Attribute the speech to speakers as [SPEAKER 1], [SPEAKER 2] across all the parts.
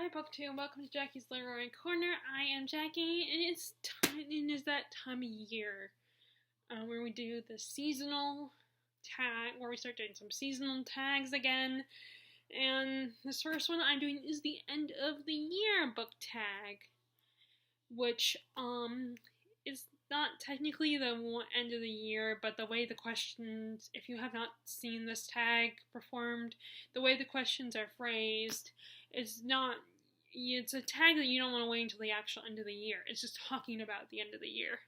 [SPEAKER 1] Hi, Book 2. Welcome to Jackie's Literary Corner. I am Jackie, and it's that time of year where we do the seasonal tag, where we start doing some seasonal tags again. And this first one I'm doing is the end of the year book tag, which is not technically the end of the year, but the way the questions, if you have not seen this tag performed, the way the questions are phrased, it's a tag that you don't want to wait until the actual end of the year. It's just talking about the end of the year,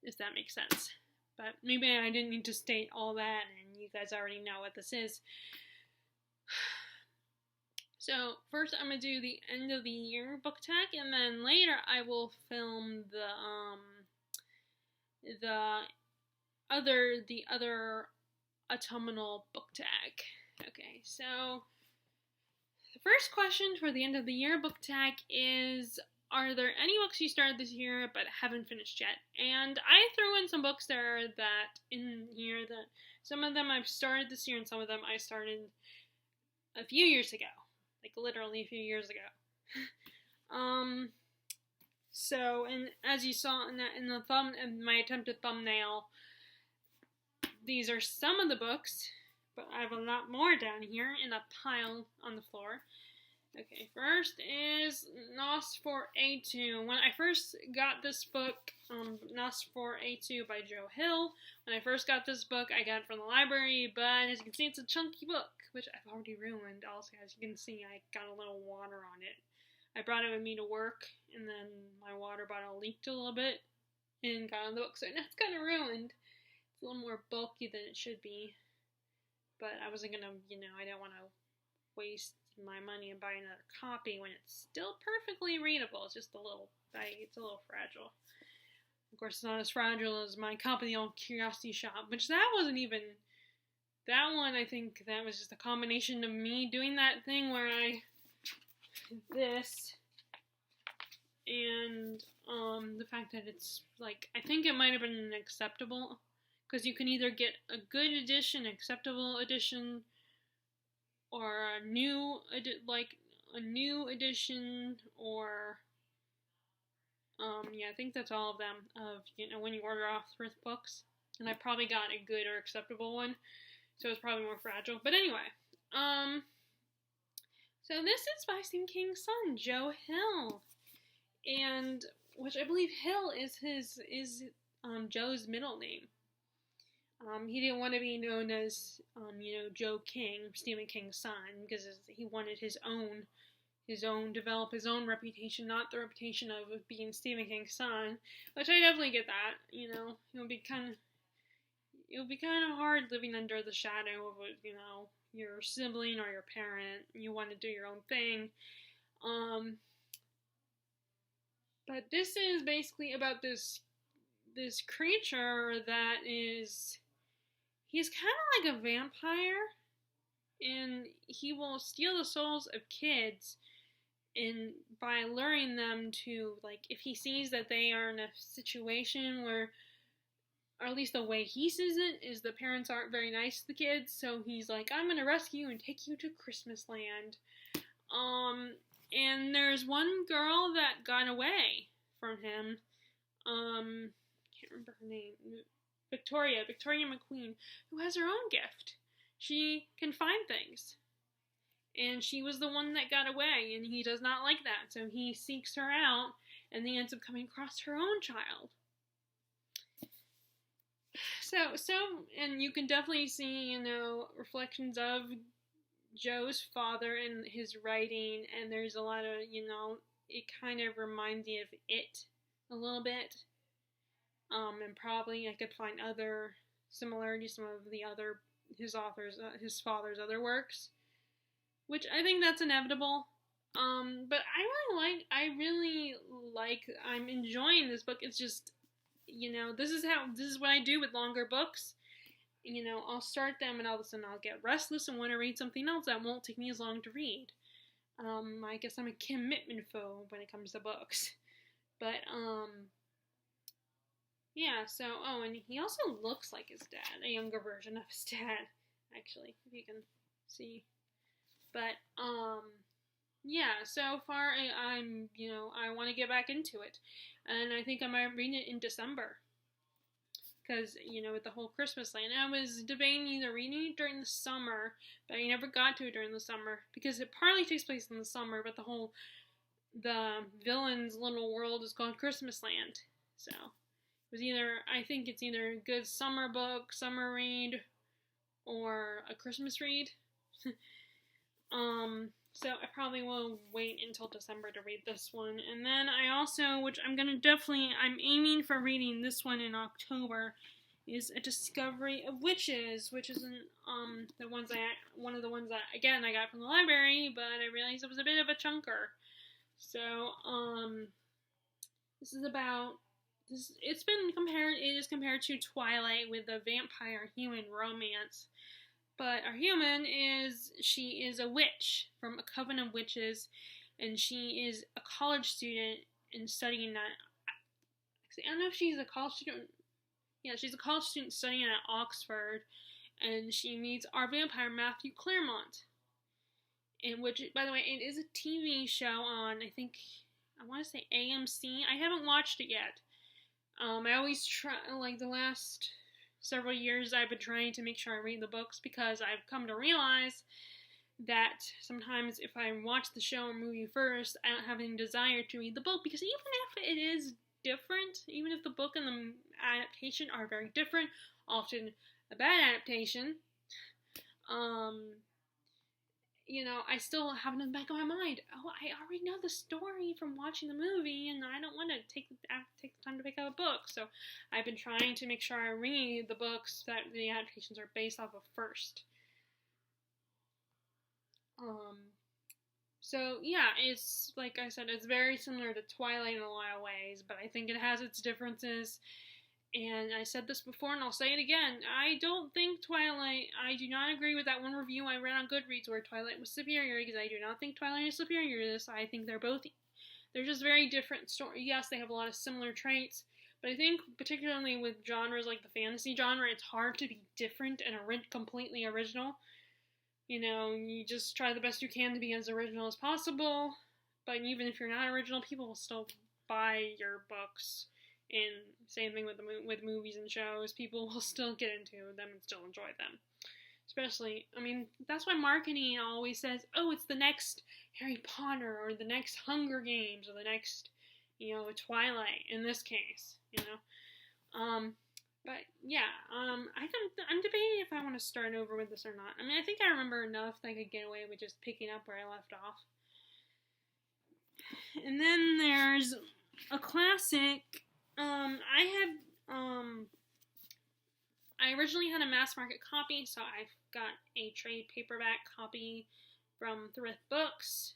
[SPEAKER 1] if that makes sense. But maybe I didn't need to state all that, and you guys already know what this is. So, first I'm going to do the end of the year book tag, and then later I will film the other autumnal book tag. Okay, so the first question for the end of the year book tag is, are there any books you started this year but haven't finished yet? And I threw in some books there that some of them I've started this year and some of them I started a few years ago. Like literally a few years ago. So, and as you saw in my attempted thumbnail, these are some of the books, but I have a lot more down here in a pile on the floor. Okay, first is Nos for A2. When I first got this book, Nos for A2 by Joe Hill, when I first got this book, I got it from the library, but as you can see, it's a chunky book, which I've already ruined. Also, as you can see, I got a little water on it. I brought it with me to work, and then my water bottle leaked a little bit, and got on the book, so now it's kind of ruined. It's a little more bulky than it should be, but I wasn't gonna, I don't want to waste my money and buy another copy when it's still perfectly readable. It's just a little fragile. Of course, it's not as fragile as my copy of the old Curiosity Shop, which that one, I think that was just a combination of me doing that thing where this and the fact that it's like, I think it might have been an acceptable, because you can either get a good edition, acceptable edition, or a new edition, or I think that's all of them, of when you order off thrift books. And I probably got a good or acceptable one, so it's probably more fragile. But anyway, so this is by Stephen King's son, Joe Hill, and which I believe Hill is Joe's middle name. He didn't want to be known as, Joe King, Stephen King's son, because he wanted develop his own reputation, not the reputation of being Stephen King's son, which I definitely get that. It would be kind of hard living under the shadow of, your sibling or your parent. You want to do your own thing. But this is basically about this creature that he's kind of like a vampire, and he will steal the souls of kids by luring them to, like, if he sees that they are in a situation where, or at least the way he sees it, is the parents aren't very nice to the kids, so he's like, I'm gonna rescue you and take you to Christmas land. And there's one girl that got away from him, can't remember her name, Victoria McQueen, who has her own gift. She can find things. And she was the one that got away, and he does not like that, so he seeks her out, and then ends up coming across her own child. So, and you can definitely see, reflections of Joe's father in his writing, and there's a lot of, it kind of reminds me of It a little bit. And probably I could find other similarities, some of his father's other works, which I think that's inevitable. But I'm enjoying this book. It's just, this is what I do with longer books. I'll start them and all of a sudden I'll get restless and want to read something else that won't take me as long to read. I guess I'm a commitment phobe when it comes to books. But, yeah, so, and he also looks like his dad, a younger version of his dad, actually, if you can see. But, yeah, so far I'm, I want to get back into it. And I think I might read it in December. Because, with the whole Christmas thing. I was debating either reading it during the summer, but I never got to it during the summer. Because it partly takes place in the summer, but the villain's little world is called Christmas Land. So, I think it's either a good summer book, summer read, or a Christmas read. So I probably will wait until December to read this one. And then I also, which I'm aiming for reading this one in October, is A Discovery of Witches, which is one of the ones that, again, I got from the library, but I realized it was a bit of a chunker. So, it is compared to Twilight with a vampire-human romance. But our human she is a witch from a coven of witches, and she is a college student and studying at, actually, I don't know if she's a college student. Yeah, she's a college student studying at Oxford, and she meets our vampire, Matthew Claremont. And which, by the way, it is a TV show on, I want to say AMC. I haven't watched it yet. I always try, the last several years I've been trying to make sure I read the books, because I've come to realize that sometimes if I watch the show or movie first, I don't have any desire to read the book, because even if it is different, even if the book and the adaptation are very different, often a bad adaptation, I still have in the back of my mind, I already know the story from watching the movie, and I don't want to take the time to pick up a book. So I've been trying to make sure I read the books that the adaptations are based off of first. So yeah, it's, like I said, it's very similar to Twilight in a lot of ways, but I think it has its differences. And I said this before, and I'll say it again. I don't think I do not agree with that one review I read on Goodreads where Twilight was superior, because I do not think Twilight is superior to this. I think they're just very different stories. Yes, they have a lot of similar traits, but I think particularly with genres like the fantasy genre, it's hard to be different and completely original. You just try the best you can to be as original as possible, but even if you're not original, people will still buy your books. And same thing with movies and shows. People will still get into them and still enjoy them. Especially, that's why marketing always says, oh, it's the next Harry Potter, or the next Hunger Games, or the next, Twilight, in this case, But, yeah, I'm debating if I want to start over with this or not. I think I remember enough that I could get away with just picking up where I left off. And then there's a classic. I originally had a mass market copy, so I've got a trade paperback copy from Thrift Books,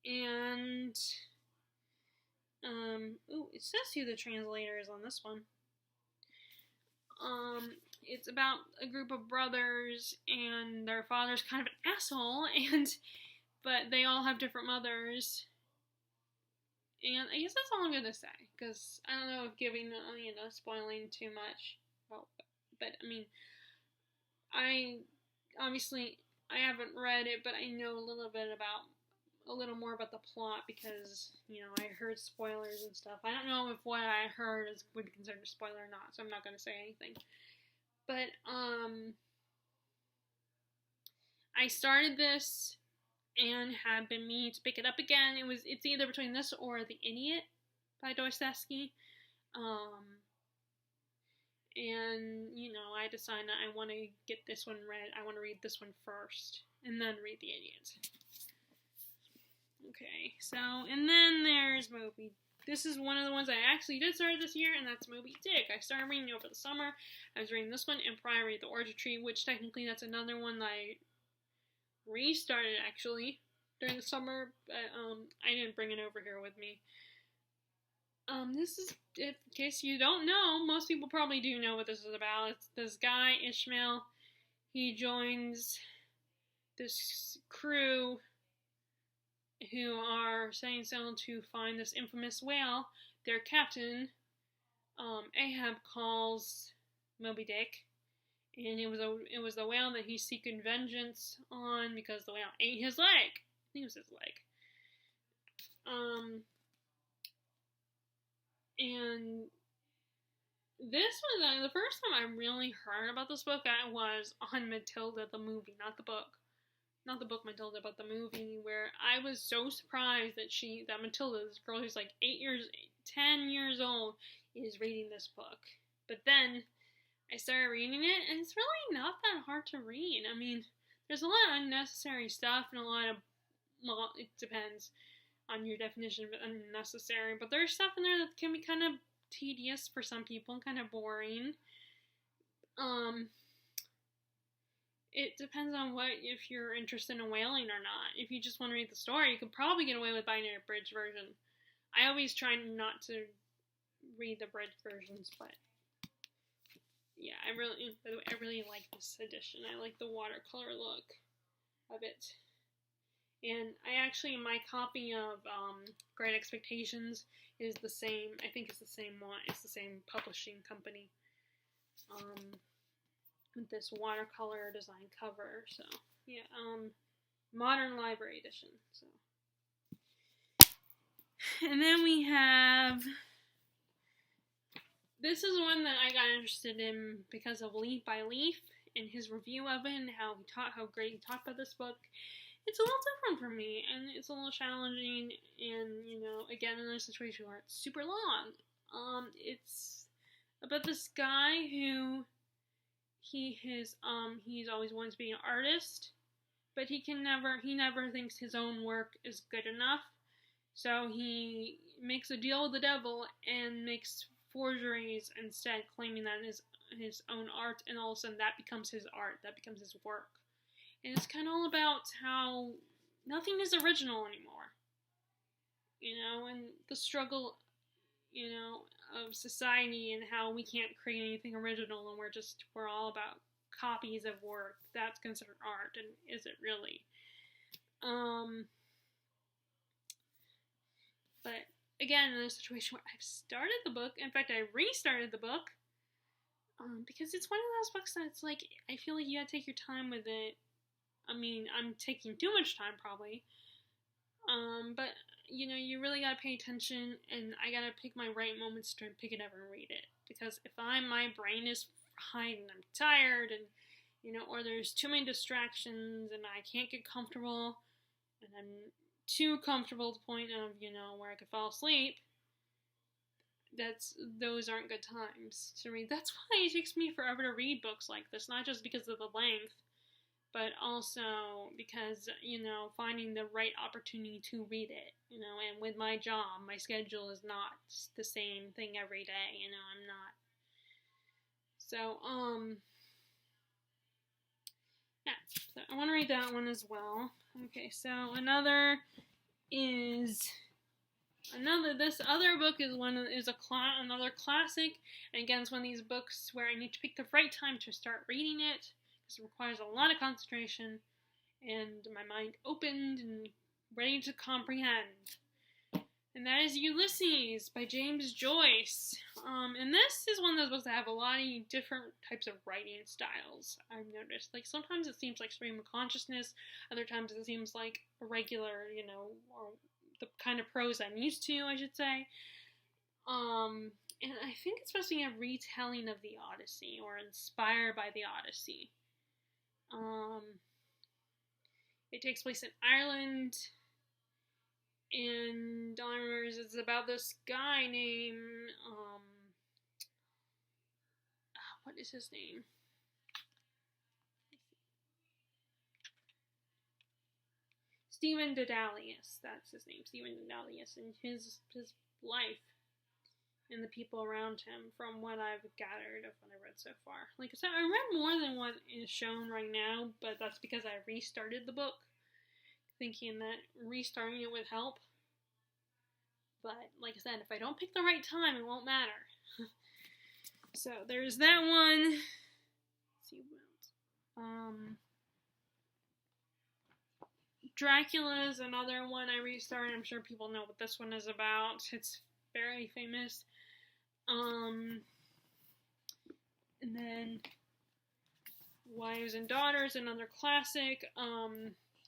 [SPEAKER 1] and, it says who the translator is on this one. It's about a group of brothers, and their father's kind of an asshole, but they all have different mothers. And I guess that's all I'm going to say, because I don't know if spoiling too much. But, I haven't read it, but I know a little more about the plot, because, I heard spoilers and stuff. I don't know if what I heard would be considered a spoiler or not, so I'm not going to say anything. But, I started this and have been meaning to pick it up again. It's either between this or The Idiot by Joyce. And, I decided that I want to get this one read. I want to read this one first, and then read The Idiot. Okay, so, and then there's Moby. This is one of the ones I actually did start this year, and that's Moby Dick. I started reading it over the summer. I was reading this one, and prior read The Orchard Tree, which technically that's another one that I restarted, actually, during the summer, but, I didn't bring it over here with me. This is, in case you don't know, most people probably do know what this is about. It's this guy, Ishmael. He joins this crew who are setting sail to find this infamous whale. Their captain, Ahab, calls Moby Dick, and it was the whale that he's seeking vengeance on because the whale ate his leg. think it was his leg. And this was the first time I really heard about this book. I was on Matilda the movie, not the book. Not the book Matilda, but the movie, where I was so surprised that Matilda, this girl who's like 10 years old, is reading this book. But then I started reading it, and it's really not that hard to read. I mean, there's a lot of unnecessary stuff and a lot of, well, it depends on your definition of unnecessary, but there's stuff in there that can be kind of tedious for some people, kind of boring. It depends on if you're interested in whaling or not. If you just want to read the story, you could probably get away with buying a abridged version. I always try not to read the abridged versions, but yeah, I really like this edition. I like the watercolor look of it. And my copy of Great Expectations is the same. I think it's the same one. It's the same publishing company. With this watercolor design cover. So, yeah, Modern Library Edition. So, and then we have, this is one that I got interested in because of Leaf by Leaf and his review of it and how great he talked about this book. It's a little different for me, and it's a little challenging, and, again, in a situation where it's super long. It's about this guy who, he's always wanted to be an artist, but he never thinks his own work is good enough, so he makes a deal with the devil and makes forgeries instead, claiming that is his own art, and all of a sudden that becomes his art, that becomes his work. And it's kind of all about how nothing is original anymore. And the struggle, of society and how we can't create anything original and we're all about copies of work. That's considered art, and is it really? But again, in a situation where I've started the book, in fact, I restarted the book, because it's one of those books that's like, I feel like you gotta take your time with it. I mean, I'm taking too much time, probably. But, you really gotta pay attention, and I gotta pick my right moments to pick it up and read it. Because if my brain is fried, and I'm tired, and, or there's too many distractions, and I can't get comfortable, and I'm too comfortable to the point of, where I could fall asleep, those aren't good times to read. That's why it takes me forever to read books like this, not just because of the length, but also because, finding the right opportunity to read it, and with my job, my schedule is not the same thing every day, I'm not. So, yeah, so I want to read that one as well. Okay, so this other book is another classic, and again, it's one of these books where I need to pick the right time to start reading it, because it requires a lot of concentration, and my mind opened and ready to comprehend. And that is Ulysses by James Joyce. And this is one of those books that have a lot of different types of writing styles, I've noticed. Like, sometimes it seems like stream of consciousness, other times it seems like a regular, or the kind of prose I'm used to, I should say. And I think it's supposed to be a retelling of the Odyssey, or inspired by the Odyssey. It takes place in Ireland, and all I remember is it's about this guy named, what is his name? Stephen Dedalus, that's his name, Stephen Dedalus, and his life and the people around him, from what I've gathered of what I read so far. Like I said, I read more than what is shown right now, but that's because I restarted the book, thinking that restarting it would help. But, like I said, if I don't pick the right time, it won't matter. So, there's that one. Let's see what else. Dracula is another one I restarted. I'm sure people know what this one is about. It's very famous. And then Wives and Daughters, another classic.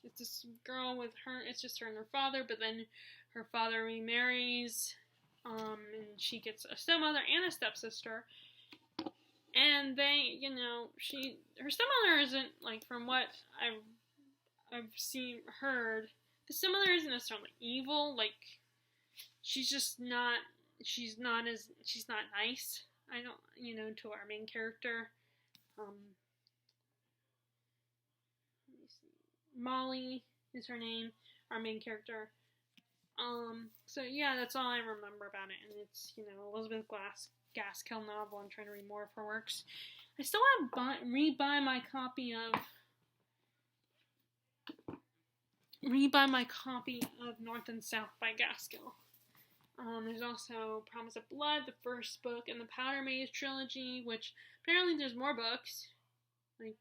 [SPEAKER 1] it's this girl with her, it's just her and her father, but then her father remarries, and she gets a stepmother and a stepsister, and they, her stepmother isn't, like, from what I've heard, the stepmother isn't necessarily evil, like, she's not nice, to our main character. Molly is her name, our main character. So yeah, that's all I remember about it, and it's, Elizabeth Gaskell novel. I'm trying to read more of her works. I still have rebuy my copy of North and South by Gaskell. There's also Promise of Blood, the first book in the Powder Maze trilogy, which apparently there's more books. Like,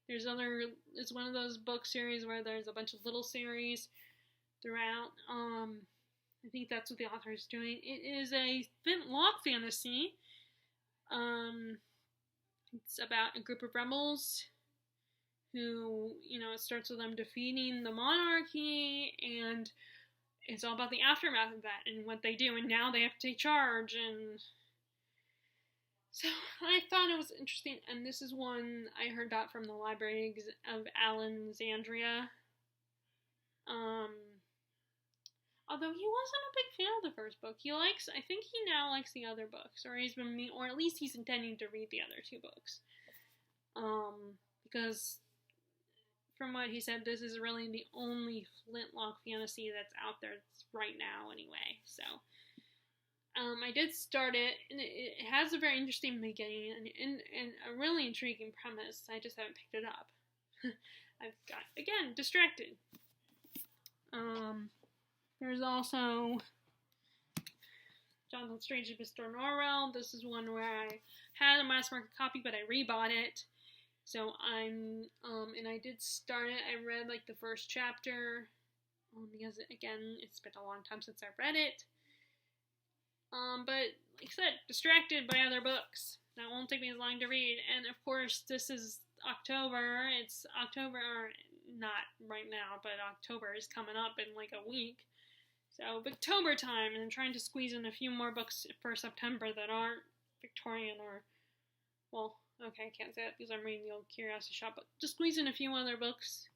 [SPEAKER 1] it's one of those book series where there's a bunch of little series throughout. I think that's what the author is doing. It is a log fantasy. It's about a group of rebels who, it starts with them defeating the monarchy, and it's all about the aftermath of that and what they do, and now they have to take charge, and so I thought it was interesting, and this is one I heard about from the Library of Alexandria. Although he wasn't a big fan of the first book. I think he now likes the other books, or at least he's intending to read the other two books. Because from what he said, this is really the only flintlock fantasy that's out there right now anyway. So, I did start it, and it has a very interesting beginning and a really intriguing premise. I just haven't picked it up. I've got, again, distracted. There's also Jonathan Strange and Mr. Norrell. This is one where I had a mass market copy, but I rebought it. So and I did start it. I read, like, the first chapter, because, again, it's been a long time since I read it. But, like I said, distracted by other books. That won't take me as long to read. And, of course, this is October. It's October, not right now, but October is coming up in, like, a week. So, Booktober time, and I'm trying to squeeze in a few more books for September that aren't Victorian or, well, okay, I can't say that because I'm reading the Old Curiosity Shop, but just squeeze in a few other books.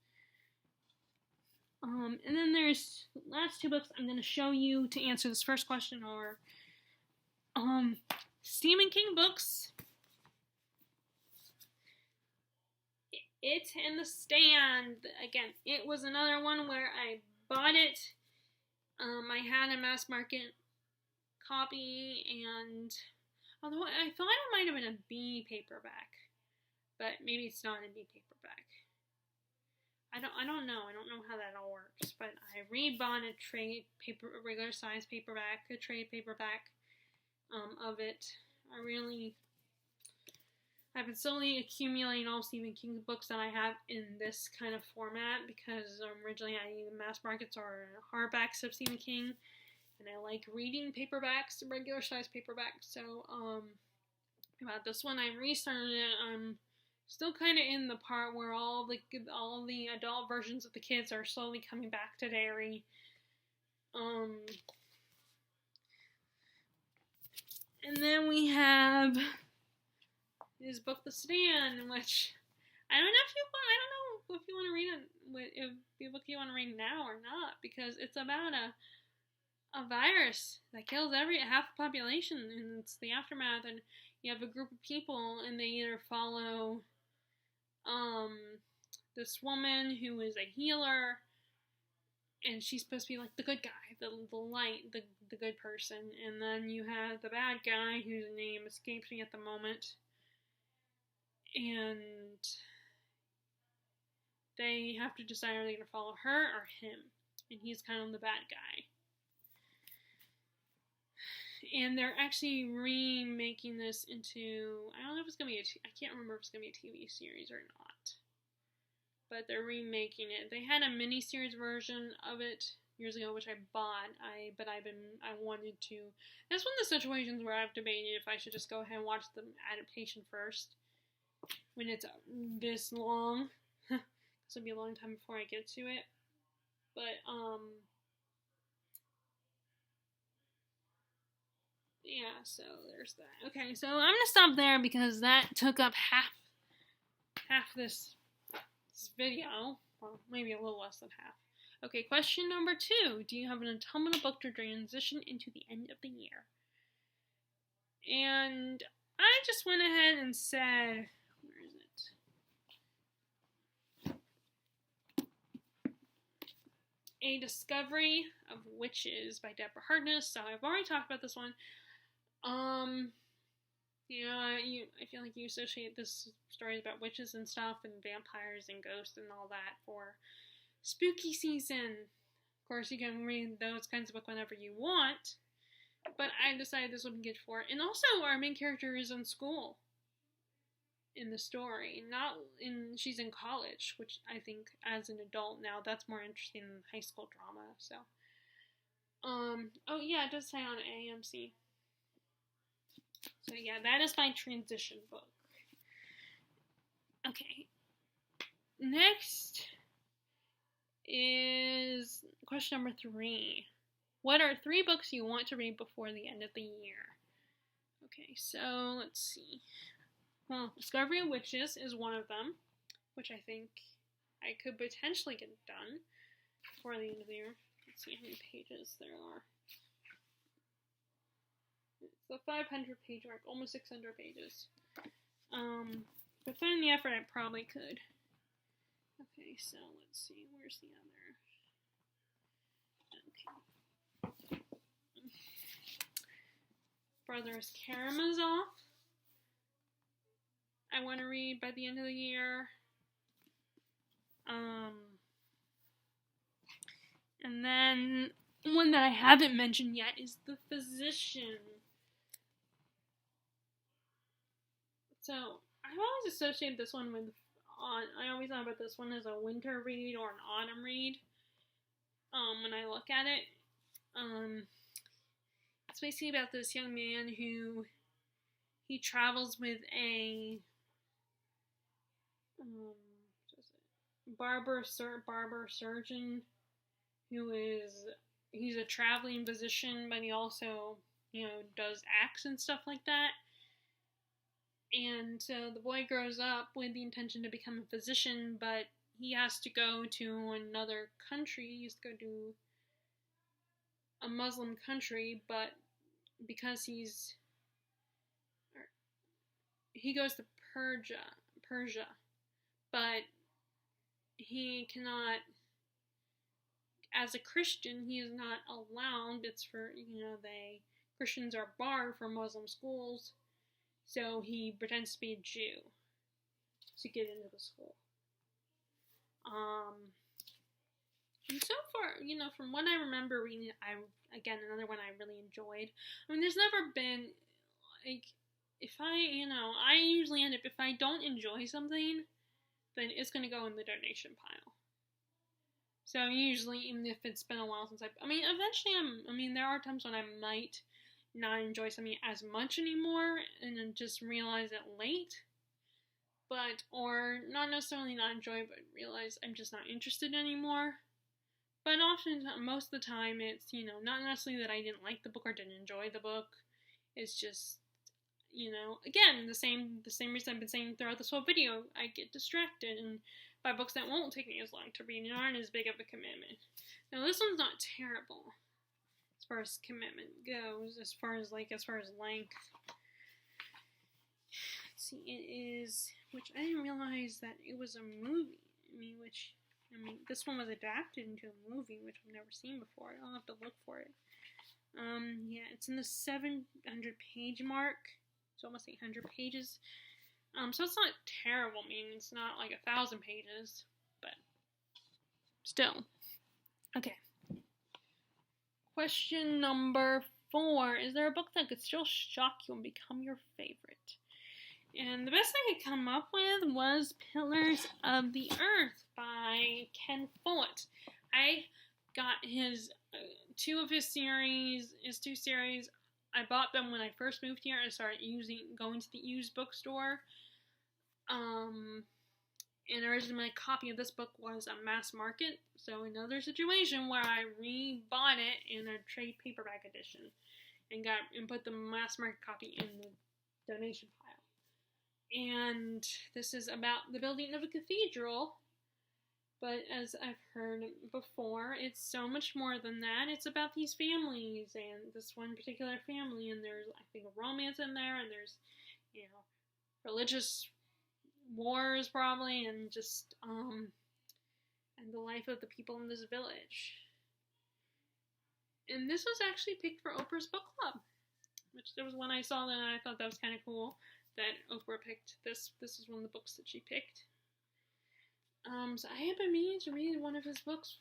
[SPEAKER 1] And then there's last two books I'm going to show you to answer this first question are, Stephen King books. It and The Stand. Again, it was another one where I bought it. I had a mass market copy, and although I thought it might have been a B paperback, but maybe it's not a B paperback. I don't know. I don't know how that all works, but I rebought a regular size paperback, a trade paperback of it. I've been slowly accumulating all Stephen King books that I have in this kind of format, because originally I either mass markets or hardbacks of Stephen King, and I like reading paperbacks, regular size paperbacks. So about this one, I restarted it. I'm still kind of in the part where all the adult versions of the kids are slowly coming back to Derry. And then we have his book, The Stand, which I don't know if you want to read it, if the book you want to read now or not, because it's about a virus that kills half the population, and it's the aftermath, and you have a group of people, and they either follow this woman who is a healer, and she's supposed to be like the good guy, the light, the good person, and then you have the bad guy whose name escapes me at the moment, and they have to decide are they going to follow her or him, and he's kind of the bad guy. And they're actually remaking this into, I don't know if it's going to be I can't remember if it's going to be a TV series or not. But they're remaking it. They had a miniseries version of it years ago, which I bought. I wanted to. That's one of the situations where I've debated if I should just go ahead and watch the adaptation first, when it's this long. This will be a long time before I get to it. But, yeah, so there's that. Okay, so I'm gonna stop there because that took up half this video. Well, maybe a little less than half. Okay, question number 2. Do you have an autumnal book to transition into the end of the year? And I just went ahead and said, where is it? A Discovery of Witches by Deborah Harkness. So I've already talked about this one. I feel like you associate this stories about witches and stuff and vampires and ghosts and all that for spooky season. Of course, you can read those kinds of books whenever you want, but I decided this would be good for it. And also, our main character is in school in the story. She's in college, which I think as an adult now, that's more interesting than high school drama, so. Oh yeah, it does say on AMC. So yeah, that is my transition book. Okay. Next is question number 3. What are 3 books you want to read before the end of the year? Okay, so let's see. Well, Discovery of Witches is one of them, which I think I could potentially get done before the end of the year. Let's see how many pages there are. It's the 500-page mark, almost 600 pages. But put in the effort, I probably could. Okay, so let's see, where's the other? Okay. Brothers Karamazov. I want to read by the end of the year. And then one that I haven't mentioned yet is The Physician. So I've always associated this one with I always thought about this one as a winter read or an autumn read. When I look at it, it's basically about this young man who he travels with a barber surgeon he's a traveling physician, but he also does acts and stuff like that. And so the boy grows up with the intention to become a physician, but he has to go to another country. He has to go to a Muslim country, but because he goes to Persia, but he cannot, as a Christian, he is not allowed. It's for, Christians are barred from Muslim schools. So he pretends to be a Jew to get into the school. And so far, from what I remember reading, again, another one I really enjoyed. I mean, there's never been, if I usually end up, if I don't enjoy something, then it's going to go in the donation pile. So usually, even if it's been a while since eventually there are times when I might not enjoy something as much anymore and then just realize it late, or not necessarily not enjoy it, but realize I'm just not interested anymore. But often, most of the time, it's not necessarily that I didn't like the book or didn't enjoy the book. It's just again the same reason I've been saying throughout this whole video. I get distracted and by books that won't take me as long to read and aren't as big of a commitment. Now this one's not terrible as far as commitment goes, as far as length. Let's see, it is, which I didn't realize that it was a movie. This one was adapted into a movie, which I've never seen before. I'll have to look for it. Yeah, it's in the 700-page mark. It's almost 800 pages. So it's not terrible. It's not like 1,000 pages, but still. Okay. Question number 4. Is there a book that could still shock you and become your favorite? And the best I could come up with was Pillars of the Earth by Ken Fullert. I got his 2 series. I bought them when I first moved here. I started going to the used bookstore. And originally my copy of this book was a mass market, so another situation where I rebought it in a trade paperback edition and put the mass market copy in the donation pile. And this is about the building of a cathedral, but as I've heard before, it's so much more than that. It's about these families and this one particular family, and there's, I think, a romance in there, and there's, religious wars probably, and just and the life of the people in this village. And this was actually picked for Oprah's book club, which there was one I saw and I thought that was kind of cool that Oprah picked this. This is one of the books that she picked. So I have been meaning to read one of his books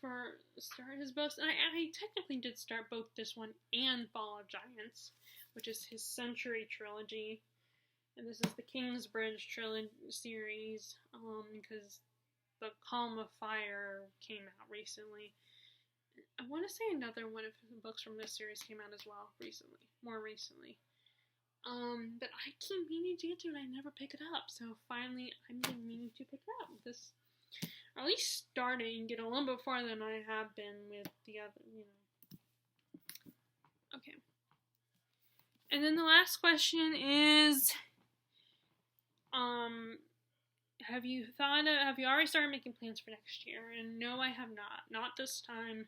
[SPEAKER 1] start his books, and I technically did start both this one and Fall of Giants, which is his Century trilogy. And this is the King's Bridge trilogy series, because the Calm of Fire came out recently. I want to say another one of the books from this series came out as well more recently. But I keep meaning to get to it, and I never pick it up. So finally, I'm meaning to pick it up. Or at least starting, get a little bit farther than I have been with the other, Okay. And then the last question is, have you already started making plans for next year? And no, I have not this time,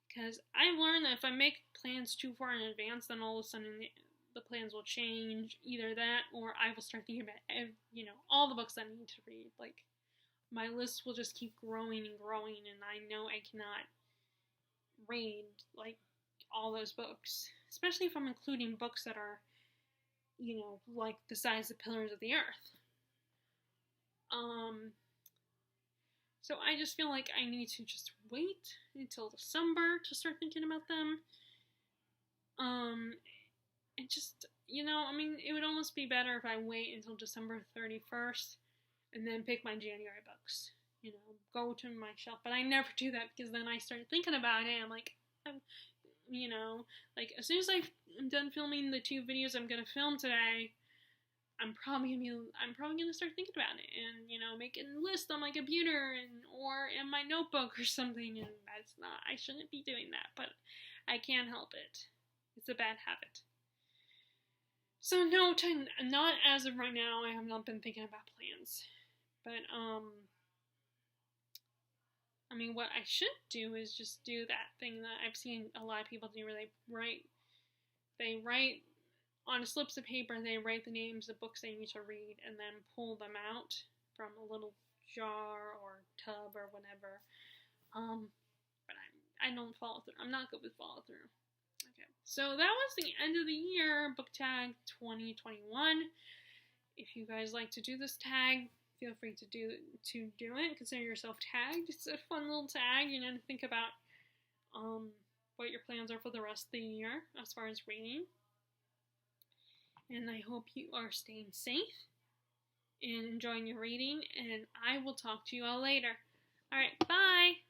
[SPEAKER 1] because I've learned that if I make plans too far in advance, then all of a sudden the plans will change. Either that, or I will start thinking about, all the books I need to read. Like, my list will just keep growing and growing, and I know I cannot read, like, all those books. Especially if I'm including books that are, like the size of Pillars of the Earth. So I just feel like I need to just wait until December to start thinking about them. And just, it would almost be better if I wait until December 31st and then pick my January books. Go to my shelf. But I never do that because then I start thinking about it. I'm like, as soon as I'm done filming the 2 videos I'm gonna film today, I'm probably gonna start thinking about it and making a list on my computer or in my notebook or something. And I shouldn't be doing that, but I can't help it. It's a bad habit. So no, not as of right now. I have not been thinking about plans, but what I should do is just do that thing that I've seen a lot of people do where they write on slips of paper, they write the names of books they need to read and then pull them out from a little jar or tub or whatever. But I don't follow through. I'm not good with follow through. Okay. So that was the end of the year, book tag 2021. If you guys like to do this tag, feel free to do it. Consider yourself tagged. It's a fun little tag, to think about what your plans are for the rest of the year as far as reading. And I hope you are staying safe and enjoying your reading, and I will talk to you all later. Alright, bye!